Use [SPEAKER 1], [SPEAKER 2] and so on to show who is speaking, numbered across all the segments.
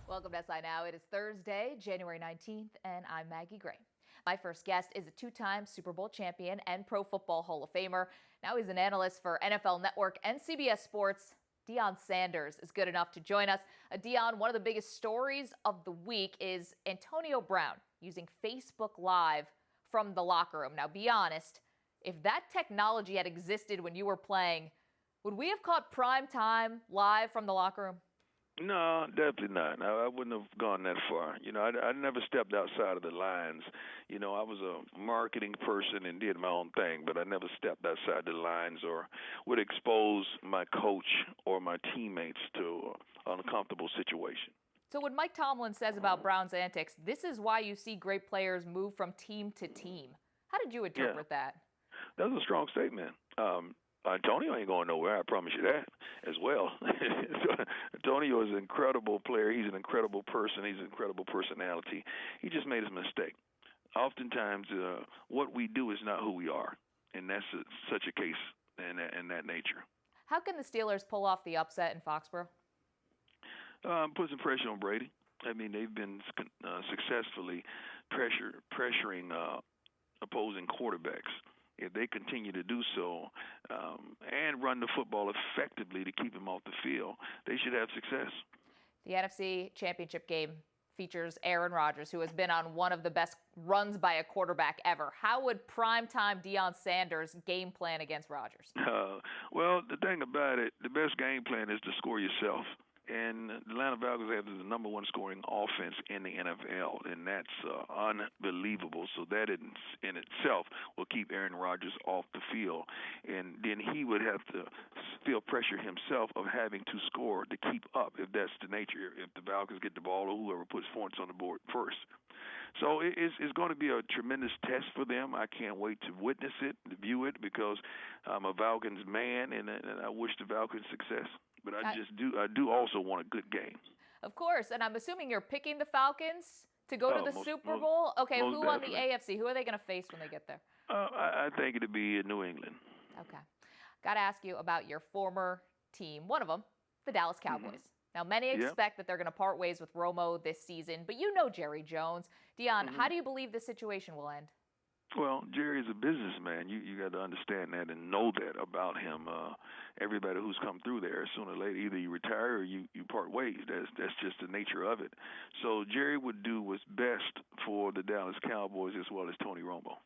[SPEAKER 1] Welcome to SI Now. It is Thursday, January 19th, and I'm Maggie Gray. My first guest is a two-time Super Bowl champion and Pro Football Hall of Famer. Now he's an analyst for NFL Network and CBS Sports. Deion Sanders is good enough to join us. Deion, one of the biggest stories of the week is Antonio Brown using Facebook Live from the locker room. Now, be honest, if that technology had existed when you were playing, would we have caught prime time live from the locker room?
[SPEAKER 2] No, definitely not. I wouldn't have gone that far. I never stepped outside of the lines. I was a marketing person and did my own thing, but I never stepped outside the lines or would expose my coach or my teammates to an uncomfortable situation.
[SPEAKER 1] So when Mike Tomlin says about Brown's antics, this is why you see great players move from team to team. How did you interpret that?
[SPEAKER 2] That was a strong statement. Antonio ain't going nowhere, I promise you that as well. Antonio is an incredible player. He's an incredible person. He's an incredible personality. He just made a mistake. Oftentimes, what we do is not who we are, and that's such a case in that nature.
[SPEAKER 1] How can the Steelers pull off the upset in Foxborough?
[SPEAKER 2] Put some pressure on Brady. I mean, they've been successfully pressuring opposing quarterbacks. If they continue to do so and run the football effectively to keep him off the field, they should have success.
[SPEAKER 1] The NFC Championship game features Aaron Rodgers, who has been on one of the best runs by a quarterback ever. How would primetime Deion Sanders game plan against Rodgers?
[SPEAKER 2] Well, the thing about it, the best game plan is to score yourself. And the Atlanta Falcons have the number one scoring offense in the NFL, and that's unbelievable. So that in itself will keep Aaron Rodgers off the field. And then he would have to feel pressure himself of having to score to keep up, if that's the nature, if the Falcons get the ball or whoever puts points on the board first. So it's going to be a tremendous test for them. I can't wait to witness it, to view it, because I'm a Falcons man, and I wish the Falcons success. But I do also want a good game.
[SPEAKER 1] Of course, and I'm assuming you're picking the Falcons to go to the Super Bowl. Okay, who on the AFC? Who are they going to face when they get there?
[SPEAKER 2] I think it'll be New England.
[SPEAKER 1] Okay. Got to ask you about your former team, one of them, the Dallas Cowboys. Mm-hmm. Now, many expect that they're going to part ways with Romo this season, but you know Jerry Jones. Deion, how do you believe this situation will end?
[SPEAKER 2] Well, Jerry's a businessman. You got to understand that and know that about him. Everybody who's come through there, sooner or later, either you retire or you part ways. That's just the nature of it. So Jerry would do what's best for the Dallas Cowboys as well as Tony Romo.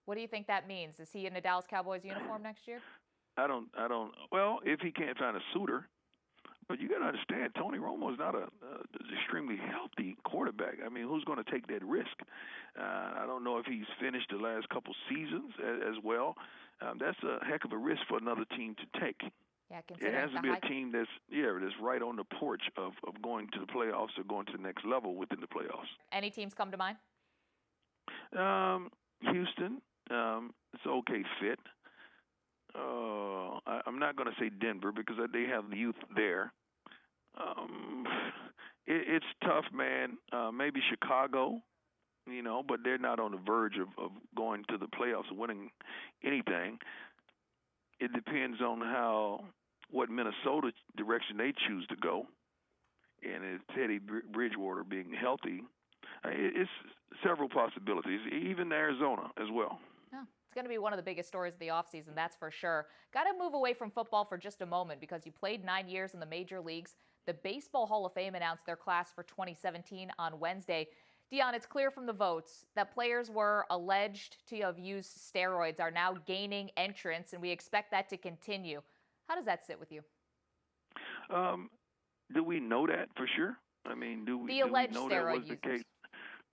[SPEAKER 1] What do you think that means? Is he in a Dallas Cowboys uniform next year?
[SPEAKER 2] I don't. Well, if he can't find a suitor. But you got to understand, Tony Romo is not an extremely healthy quarterback. I mean, who's going to take that risk? I don't know if he's finished the last couple seasons as well. That's a heck of a risk for another team to take.
[SPEAKER 1] Yeah,
[SPEAKER 2] it has to be a team that's right on the porch of going to the playoffs or going to the next level within the playoffs.
[SPEAKER 1] Any teams come to mind?
[SPEAKER 2] Houston, it's an okay fit. I'm not going to say Denver because they have the youth there. It's tough, man. Maybe Chicago, but they're not on the verge of going to the playoffs or winning anything. It depends on what Minnesota direction they choose to go. And it's Teddy Bridgewater being healthy. It's several possibilities, even Arizona as well.
[SPEAKER 1] It's going to be one of the biggest stories of the offseason, that's for sure. Got to move away from football for just a moment because you played 9 years in the major leagues. The Baseball Hall of Fame announced their class for 2017 on Wednesday. Deion, it's clear from the votes that players were alleged to have used steroids are now gaining entrance, and we expect that to continue. How does that sit with you?
[SPEAKER 2] Do we know that for sure? I mean, do we know that was the case?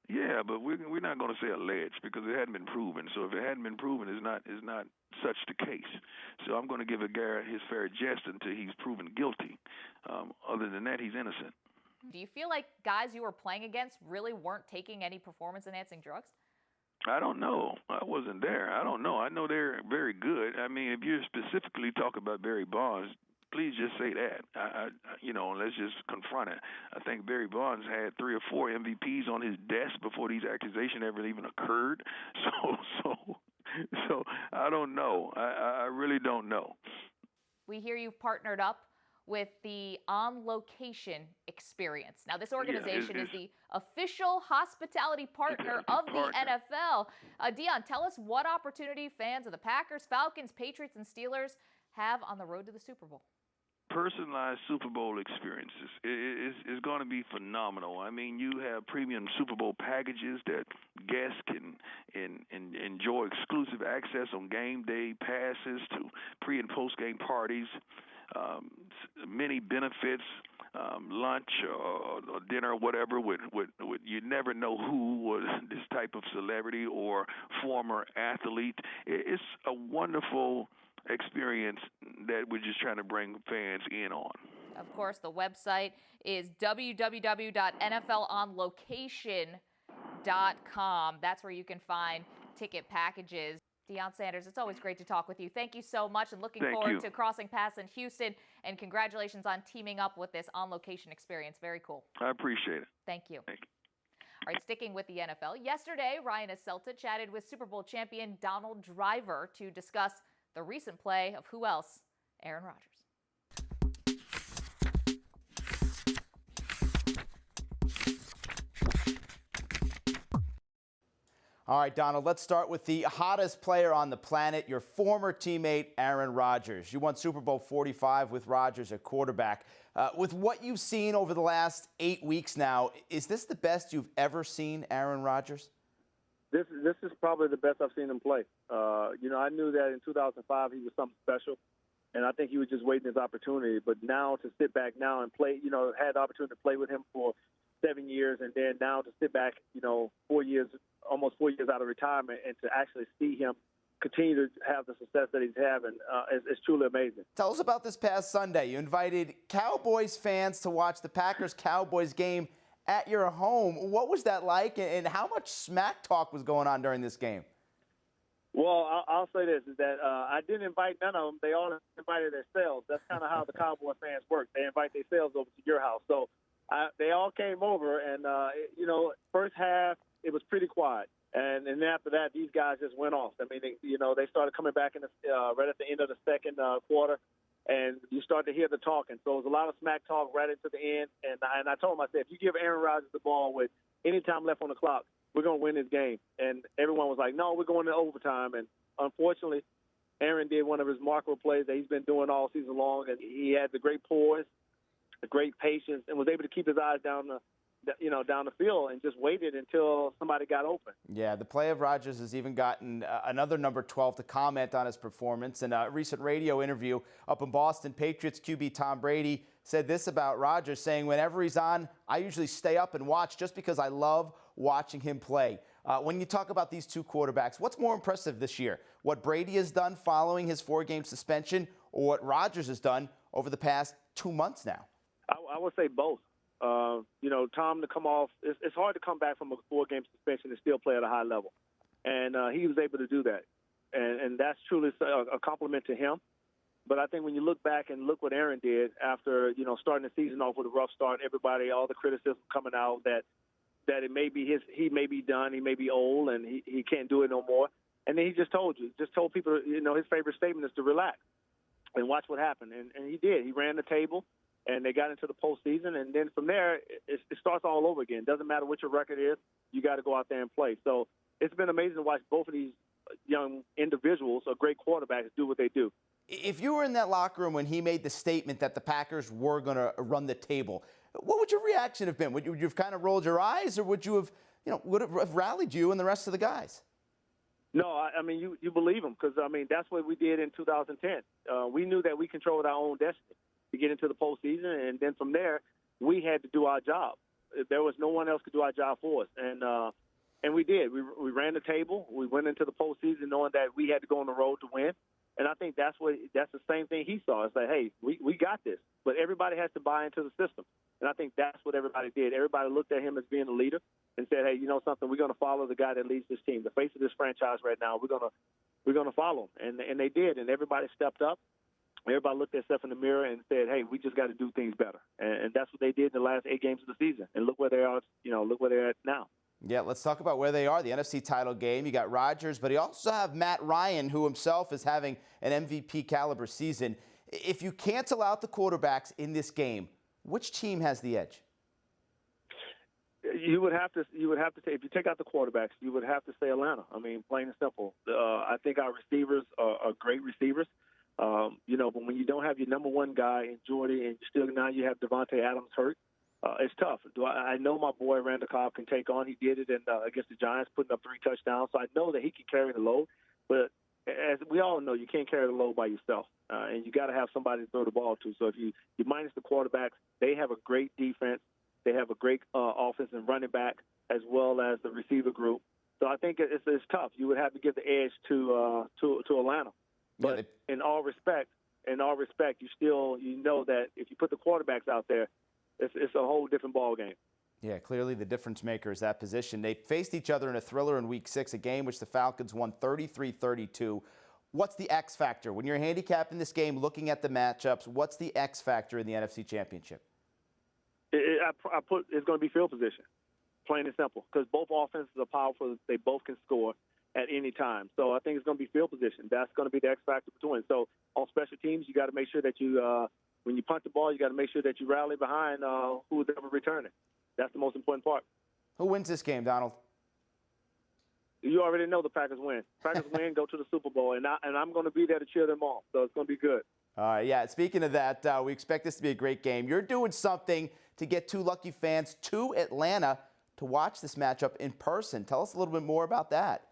[SPEAKER 2] Yeah, but we're not going to say alleged because it hadn't been proven. So if it hadn't been proven, it's not such the case. So I'm going to give a guy his fair jest until he's proven guilty. Other than that, he's innocent.
[SPEAKER 1] Do you feel like guys you were playing against really weren't taking any performance-enhancing drugs?
[SPEAKER 2] I don't know. I wasn't there. I don't know. I know they're very good. I mean, if you specifically talk about Barry Bonds, please just say that. Let's just confront it. I think Barry Bonds had 3 or 4 MVPs on his desk before these accusations ever even occurred. So I don't know. I really don't know.
[SPEAKER 1] We hear you've partnered up with the On Location experience. Now, this organization is the official hospitality partner of the NFL. Dion, tell us what opportunity fans of the Packers, Falcons, Patriots, and Steelers have on the road to the Super Bowl.
[SPEAKER 2] Personalized Super Bowl experiences is going to be phenomenal. I mean, you have premium Super Bowl packages that guests can enjoy exclusive access on game day passes to pre- and post-game parties, many benefits, lunch or dinner or whatever. With you never know who was this type of celebrity or former athlete. It's a wonderful experience that we're just trying to bring fans in on.
[SPEAKER 1] Of course, the website is www.nflonlocation.com. That's where you can find ticket packages. Deion Sanders, it's always great to talk with you. Thank you so much, and looking forward to crossing paths in Houston. And congratulations on teaming up with this On Location experience. Very cool.
[SPEAKER 2] I appreciate it.
[SPEAKER 1] Thank you.
[SPEAKER 2] Thank you.
[SPEAKER 1] All right, sticking with the NFL. Yesterday, Ryan Aselta chatted with Super Bowl champion Donald Driver to discuss the recent play of who else? Aaron Rodgers.
[SPEAKER 3] All right, Donald, let's start with the hottest player on the planet, your former teammate, Aaron Rodgers. You won Super Bowl 45 with Rodgers at quarterback. With what you've seen over the last 8 weeks now, is this the best you've ever seen Aaron Rodgers?
[SPEAKER 4] This is probably the best I've seen him play. I knew that in 2005 he was something special, and I think he was just waiting his opportunity. But now to sit back now and play, had the opportunity to play with him for 7 years, and then now to sit back, 4 years, almost 4 years out of retirement, and to actually see him continue to have the success that he's having is truly amazing.
[SPEAKER 3] Tell us about this past Sunday. You invited Cowboys fans to watch the Packers-Cowboys game at your home. What was that like, and how much smack talk was going on during this game?
[SPEAKER 4] Well, I'll say this, is that I didn't invite none of them. They all invited themselves. That's kind of how the Cowboy fans work. They invite themselves over to your house. So they all came over, and, first half, it was pretty quiet. And then after that, these guys just went off. I mean, they started coming back right at the end of the second quarter, and you start to hear the talking. So it was a lot of smack talk right into the end. And I told him, I said, if you give Aaron Rodgers the ball with any time left on the clock, we're going to win this game. And everyone was like, no, we're going to overtime. And unfortunately, Aaron did one of his remarkable plays that he's been doing all season long. And he had the great poise, the great patience, and was able to keep his eyes down the field and just waited until somebody got open.
[SPEAKER 3] Yeah, the play of Rodgers has even gotten another number 12 to comment on his performance. In a recent radio interview up in Boston, Patriots QB Tom Brady said this about Rodgers, saying, whenever he's on, I usually stay up and watch just because I love watching him play. When you talk about these two quarterbacks, what's more impressive this year? What Brady has done following his 4-game suspension, or what Rodgers has done over the past 2 months now?
[SPEAKER 4] I would say both. Tom to come off, it's hard to come back from a 4-game suspension and still play at a high level. And he was able to do that. And that's truly a compliment to him. But I think when you look back and look what Aaron did after, starting the season off with a rough start, everybody, all the criticism coming out that it may be he may be done, he may be old, and he can't do it no more. And then he just told people, his favorite statement is to relax and watch what happened. And he did. He ran the table. And they got into the postseason, and then from there, it starts all over again. Doesn't matter what your record is, you got to go out there and play. So it's been amazing to watch both of these young individuals, or great quarterbacks, do what they do.
[SPEAKER 3] If you were in that locker room when he made the statement that the Packers were going to run the table, what would your reaction have been? Would you have kind of rolled your eyes, or would you have, would it have rallied you and the rest of the guys?
[SPEAKER 4] No, I mean, you believe them, because, that's what we did in 2010. We knew that we controlled our own destiny to get into the postseason, and then from there, we had to do our job. There was no one else could do our job for us, and we did. We ran the table. We went into the postseason knowing that we had to go on the road to win, and I think that's the same thing he saw. It's like, hey, we got this, but everybody has to buy into the system, and I think that's what everybody did. Everybody looked at him as being a leader and said, hey, you know something, we're going to follow the guy that leads this team, the face of this franchise right now. We're going to follow him, and they did, and everybody stepped up. Everybody looked at themselves in the mirror and said, hey, we just got to do things better. And that's what they did in the last 8 games of the season. And look where they are, look where they're at now.
[SPEAKER 3] Yeah, let's talk about where they are, the NFC title game. You got Rodgers, but you also have Matt Ryan, who himself is having an MVP caliber season. If you cancel out the quarterbacks in this game, which team has the edge?
[SPEAKER 4] You would have to say, if you take out the quarterbacks, you would have to say Atlanta. I mean, plain and simple. I think our receivers are great receivers. But when you don't have your number one guy in Jordy and now you have Devontae Adams hurt, it's tough. I know my boy Randall Cobb can take on. He did it against the Giants, putting up 3 touchdowns. So I know that he can carry the load. But as we all know, you can't carry the load by yourself, and you got to have somebody to throw the ball to. So if you minus the quarterbacks, they have a great defense. They have a great offense and running back, as well as the receiver group. So I think it's tough. You would have to give the edge to Atlanta. But in all respect, you know that if you put the quarterbacks out there, it's a whole different ball game.
[SPEAKER 3] Yeah, clearly the difference maker is that position. They faced each other in a thriller in Week 6, a game which the Falcons won 33-32. What's the X factor? When you're handicapping this game, looking at the matchups, what's the X factor in the NFC Championship?
[SPEAKER 4] It's going to be field position, plain and simple, because both offenses are powerful. They both can score at any time. So I think it's going to be field position. That's going to be the X factor between. So on special teams, you got to make sure that you, when you punt the ball, you got to make sure that you rally behind who's ever returning. That's the most important part.
[SPEAKER 3] Who wins this game, Donald?
[SPEAKER 4] You already know the Packers win. Packers win, go to the Super Bowl, and I'm going to be there to cheer them on. So it's going to be good.
[SPEAKER 3] All right, yeah. Speaking of that, we expect this to be a great game. You're doing something to get 2 lucky fans to Atlanta to watch this matchup in person. Tell us a little bit more about that.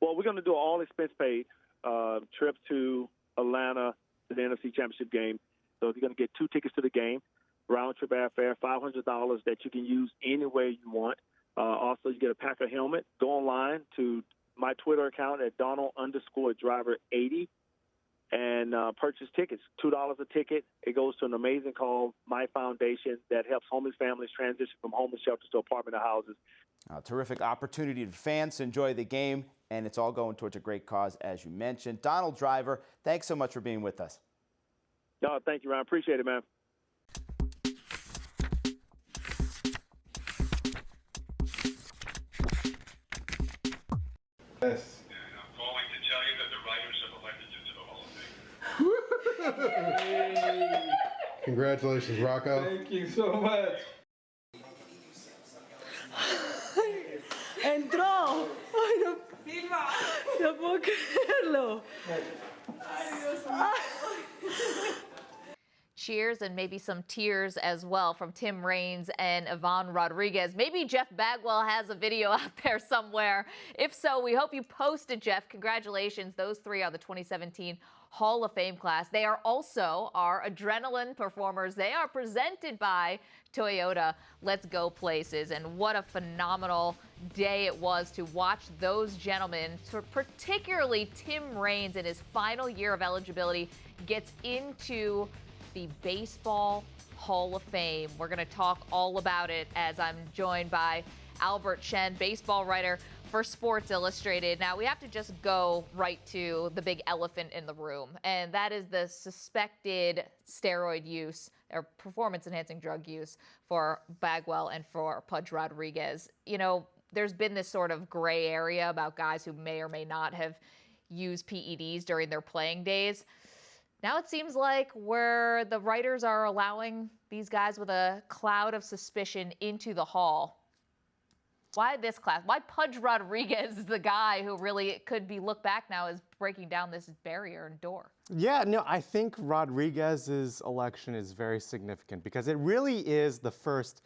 [SPEAKER 4] Well, we're going to do an all-expense-paid trip to Atlanta to the NFC Championship game. So you're going to get 2 tickets to the game, round-trip airfare, $500 that you can use any way you want. Also, you get a Packer helmet. Go online to my Twitter account at Donald_Driver80 and purchase tickets. $2 a ticket. It goes to an amazing cause, My Foundation, that helps homeless families transition from homeless shelters to apartment houses.
[SPEAKER 3] A terrific opportunity for fans to enjoy the game, and it's all going towards a great cause, as you mentioned. Donald Driver, thanks so much for being with us.
[SPEAKER 4] No, thank you, Ryan. Appreciate it, man.
[SPEAKER 5] Yes.
[SPEAKER 6] And I'm calling to tell you that the writers have elected you to the Hall of Fame.
[SPEAKER 5] Congratulations, Rocco.
[SPEAKER 7] Thank you so much.
[SPEAKER 8] Entró. Ay, no. No puedo creerlo. Ay, Dios mío.
[SPEAKER 1] Cheers and maybe some tears as well from Tim Raines and Iván Rodríguez. Maybe Jeff Bagwell has a video out there somewhere. If so, we hope you post it, Jeff. Congratulations. Those 3 are the 2017 Hall of Fame class. They are also our adrenaline performers. They are presented by Toyota. Let's go places. And what a phenomenal day it was to watch those gentlemen, particularly Tim Raines in his final year of eligibility, gets into the Baseball Hall of Fame. We're going to talk all about it as I'm joined by Albert Shen, baseball writer for Sports Illustrated. Now, we have to just go right to the big elephant in the room, and that is the suspected steroid use or performance-enhancing drug use for Bagwell and for Pudge Rodríguez. You know, there's been this sort of gray area about guys who may or may not have used PEDs during their playing days. Now it seems like where the writers are allowing these guys with a cloud of suspicion into the Hall. Why this class? Why Pudge Rodríguez is the guy who really could be looked back now as breaking down this barrier and door?
[SPEAKER 9] Yeah, no, I think Rodriguez's election is very significant because it really is the first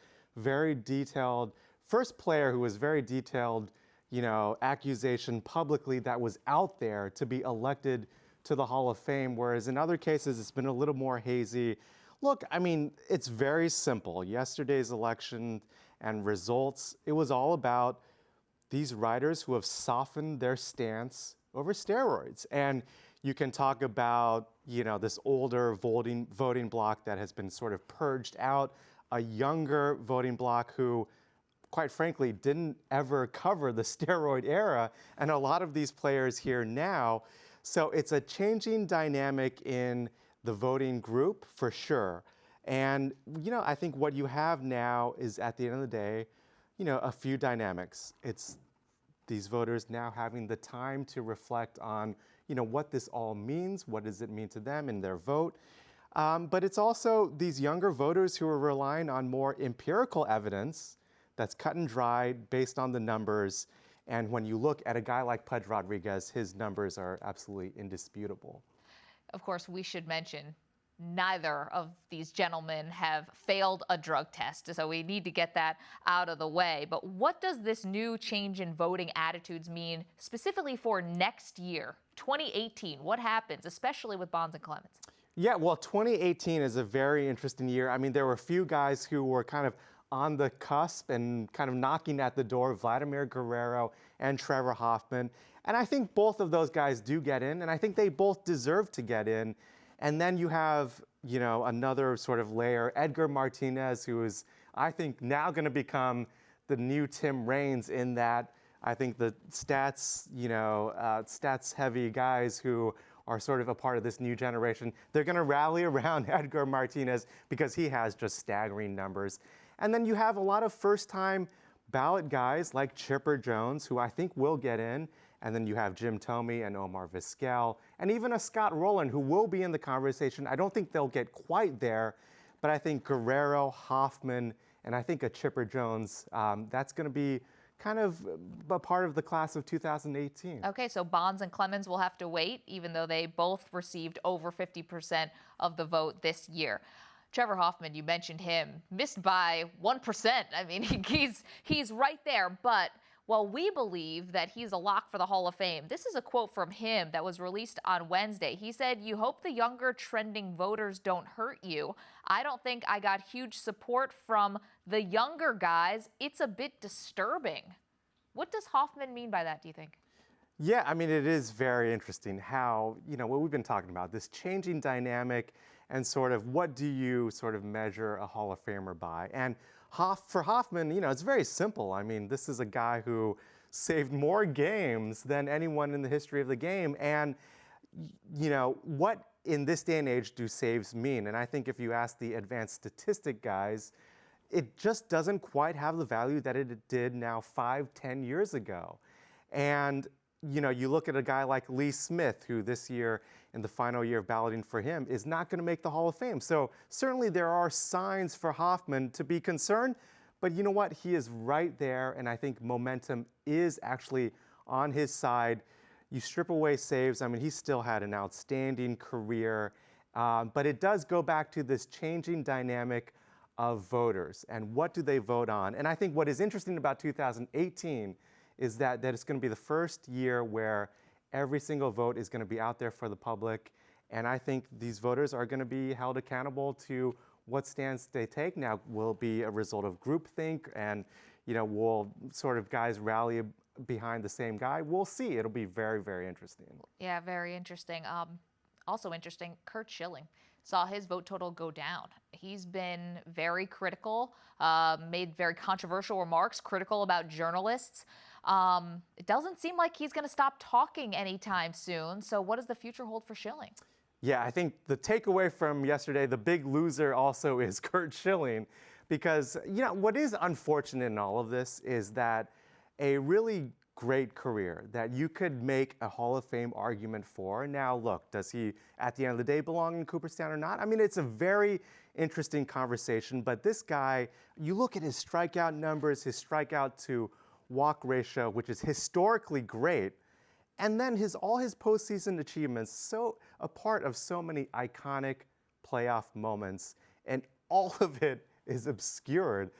[SPEAKER 9] player who was very detailed, accusation publicly that was out there to be elected to the Hall of Fame, whereas in other cases it's been a little more hazy. Look, I mean, it's very simple. Yesterday's election and results, it was all about these writers who have softened their stance over steroids. And you can talk about, this older voting bloc that has been sort of purged out, a younger voting bloc who, quite frankly, didn't ever cover the steroid era, and a lot of these players here now. So it's a changing dynamic in the voting group for sure. And, I think what you have now is, at the end of the day, a few dynamics. It's these voters now having the time to reflect on, what this all means. What does it mean to them in their vote? But it's also these younger voters who are relying on more empirical evidence that's cut and dried based on the numbers. And when you look at a guy like Pudge Rodríguez, his numbers are absolutely indisputable.
[SPEAKER 1] Of course, we should mention neither of these gentlemen have failed a drug test, so we need to get that out of the way. But what does this new change in voting attitudes mean specifically for next year, 2018? What happens, especially with Bonds and Clemens?
[SPEAKER 9] Yeah, well, 2018 is a very interesting year. I mean, there were a few guys who were kind of on the cusp and kind of knocking at the door, Vladimir Guerrero and Trevor Hoffman. And I think both of those guys do get in, and I think they both deserve to get in. And then you have, another sort of layer, Edgar Martinez, who is, I think, now going to become the new Tim Raines in that I think the stats-heavy guys who are sort of a part of this new generation, they're going to rally around Edgar Martinez because he has just staggering numbers. And then you have a lot of first-time ballot guys like Chipper Jones, who I think will get in. And then you have Jim Thome and Omar Vizquel, and even a Scott Rowland, who will be in the conversation. I don't think they'll get quite there, but I think Guerrero, Hoffman, and I think a Chipper Jones, that's going to be kind of a part of the class of 2018.
[SPEAKER 1] Okay, so Bonds and Clemens will have to wait, even though they both received over 50% of the vote this year. Trevor Hoffman, you mentioned him, missed by 1%. I mean, he's right there, but while we believe that he's a lock for the Hall of Fame, this is a quote from him that was released on Wednesday. He said, "You hope the younger trending voters don't hurt you. I don't think I got huge support from the younger guys. It's a bit disturbing." What does Hoffman mean by that, do you think?
[SPEAKER 9] Yeah, I mean, it is very interesting how, what we've been talking about, this changing dynamic and sort of what do you sort of measure a Hall of Famer by? And for Hoffman, it's very simple. I mean, this is a guy who saved more games than anyone in the history of the game. And, what in this day and age do saves mean? And I think if you ask the advanced statistic guys, it just doesn't quite have the value that it did now 5-10 years ago. And, you look at a guy like Lee Smith, who this year, in the final year of balloting for him, is not going to make the Hall of Fame. So certainly there are signs for Hoffman to be concerned, but you know what? He is right there, and I think momentum is actually on his side. You strip away saves. I mean, he still had an outstanding career, but it does go back to this changing dynamic of voters and what do they vote on. And I think what is interesting about 2018 is that it's going to be the first year where every single vote is going to be out there for the public. And I think these voters are going to be held accountable to what stance they take. Now, will it be a result of groupthink and, will sort of guys rally behind the same guy? We'll see. It'll be very, very interesting.
[SPEAKER 1] Yeah, very interesting. Also interesting, Curt Schilling saw his vote total go down. He's been very critical, made very controversial remarks, critical about journalists. It doesn't seem like he's going to stop talking anytime soon. So what does the future hold for Schilling?
[SPEAKER 9] Yeah, I think the takeaway from yesterday, the big loser also is Curt Schilling, because, what is unfortunate in all of this is that a really great career that you could make a Hall of Fame argument for. Now, look, does he, at the end of the day, belong in Cooperstown or not? I mean, it's a very interesting conversation, but this guy, you look at his strikeout numbers, his strikeout to walk ratio, which is historically great, and then all his postseason achievements, so a part of so many iconic playoff moments, and all of it is obscured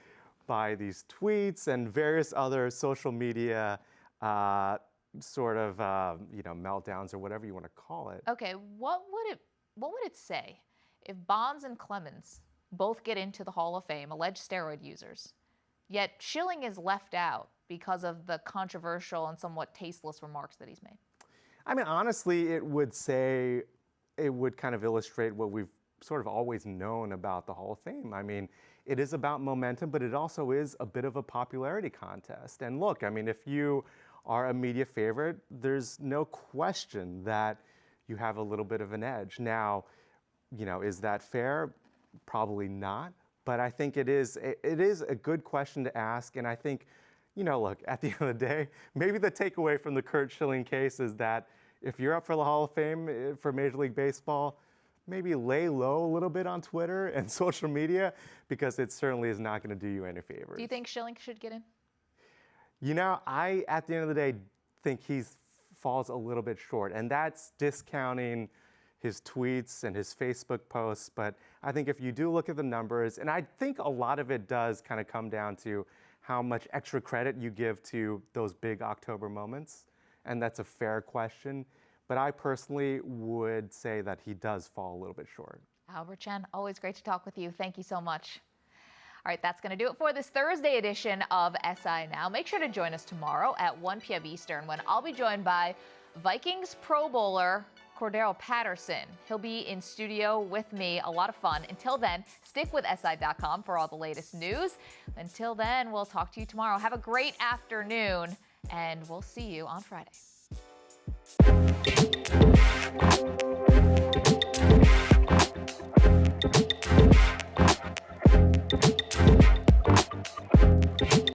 [SPEAKER 9] by these tweets and various other social media meltdowns or whatever you want to call it.
[SPEAKER 1] Okay, what would it say if Bonds and Clemens both get into the Hall of Fame, alleged steroid users, yet Schilling is left out because of the controversial and somewhat tasteless remarks that he's made?
[SPEAKER 9] I mean, honestly, it would kind of illustrate what we've sort of always known about the Hall of Fame. I mean, it is about momentum, but it also is a bit of a popularity contest. And look, I mean, if you are a media favorite, there's no question that you have a little bit of an edge. Now, is that fair? Probably not. But I think it is a good question to ask. And I think, look, at the end of the day, maybe the takeaway from the Curt Schilling case is that, if you're up for the Hall of Fame for Major League Baseball, maybe lay low a little bit on Twitter and social media, because it certainly is not going to do you any favors.
[SPEAKER 1] Do you think Schilling should get in?
[SPEAKER 9] You know, I, at the end of the day, think he falls a little bit short, and that's discounting his tweets and his Facebook posts. But I think if you do look at the numbers, and I think a lot of it does kind of come down to how much extra credit you give to those big October moments, and that's a fair question. But I personally would say that he does fall a little bit short.
[SPEAKER 1] Albert Chen, always great to talk with you. Thank you so much. All right, that's going to do it for this Thursday edition of SI Now. Make sure to join us tomorrow at 1 p.m. Eastern, when I'll be joined by Vikings Pro Bowler Cordero Patterson. He'll be in studio with me. A lot of fun. Until then, stick with SI.com for all the latest news. Until then, we'll talk to you tomorrow. Have a great afternoon, and we'll see you on Friday.